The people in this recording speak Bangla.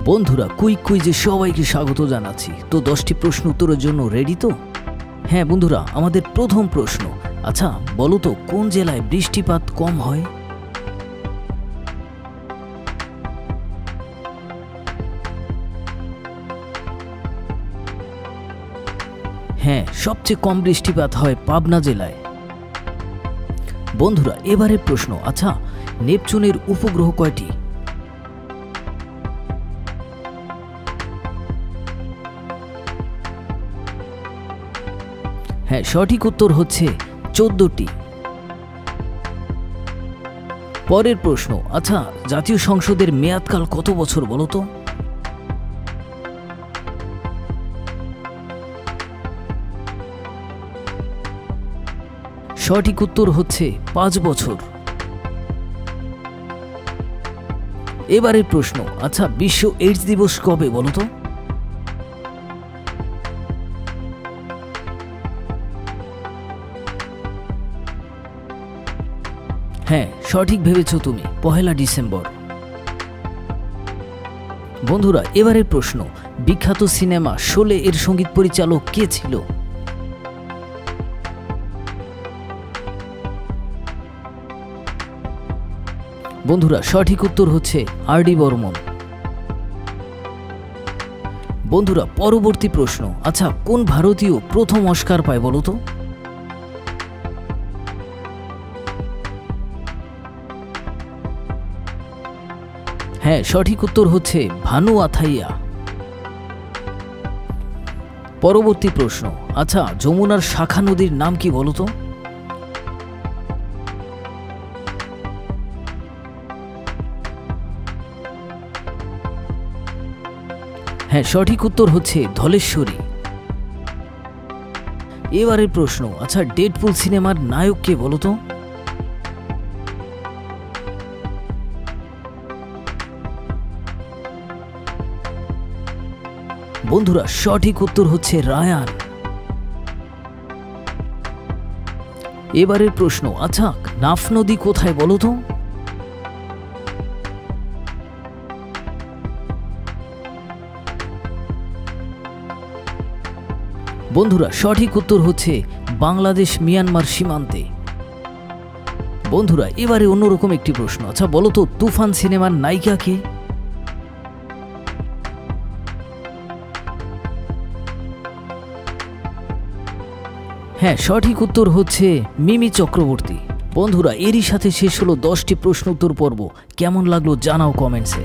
বন্ধুরা কুইক কুইজে সবাইকে স্বাগত জানাচ্ছি। তো 10টি প্রশ্ন উত্তরের জন্য রেডি তো? হ্যাঁ বন্ধুরা, আমাদের প্রথম প্রশ্ন, আচ্ছা বলো তো কোন জেলায় বৃষ্টিপাত কম হয়? হ্যাঁ, সবচেয়ে কম বৃষ্টিপাত হয় পাবনা জেলায়। বন্ধুরা এবারের প্রশ্ন, আচ্ছা নেপচুনের উপগ্রহ কয়টি? হ্যাঁ, সঠিক উত্তর হচ্ছে 14টি। পরের প্রশ্ন, আচ্ছা জাতীয় সংসদের মেয়াদকাল কত বছর বলো তো? সঠিক উত্তর হচ্ছে 5 বছর। এবারের প্রশ্ন, আচ্ছা বিশ্ব এইডস দিবস কবে বলো তো? হ্যাঁ, সঠিক ভেবেছ তুমি, 1 ডিসেম্বর। বন্ধুরা এবারের প্রশ্ন, বিখ্যাত সিনেমা শোলে এর সঙ্গীত পরিচালক কে ছিল? বন্ধুরা সঠিক উত্তর হচ্ছে আর.ডি. বর্মন। বন্ধুরা পরবর্তী প্রশ্ন, আচ্ছা কোন ভারতীয় প্রথম অস্কার পায় বলো তো? হ্যাঁ, সঠিক উত্তর হচ্ছে ভানু আথাইয়া। পরবর্তী প্রশ্ন, আচ্ছা যমুনার শাখা নদীর নাম কি বলো তো? হ্যাঁ, সঠিক উত্তর হচ্ছে ধলেশ্বরী। এবারের প্রশ্ন, আচ্ছা ডেডপুল সিনেমার নায়ক কে বলো তো? বন্ধুরা সঠিক উত্তর হচ্ছে রায়ান। এবারের প্রশ্ন, আচ্ছা নাফ নদী কোথায় বলো তো? বন্ধুরা সঠিক উত্তর হচ্ছে বাংলাদেশ মিয়ানমার সীমান্তে। বন্ধুরা এবারে অন্যরকম একটি প্রশ্ন, আচ্ছা বলো তো তুফান সিনেমার নায়িকা কে? হ্যাঁ, সঠিক উত্তর হচ্ছে মিমি চক্রবর্তী। বন্ধুরা এরই সাথে শেষ হলো 10টি প্রশ্ন উত্তর পর্ব। কেমন লাগলো জানাও কমেন্টসে।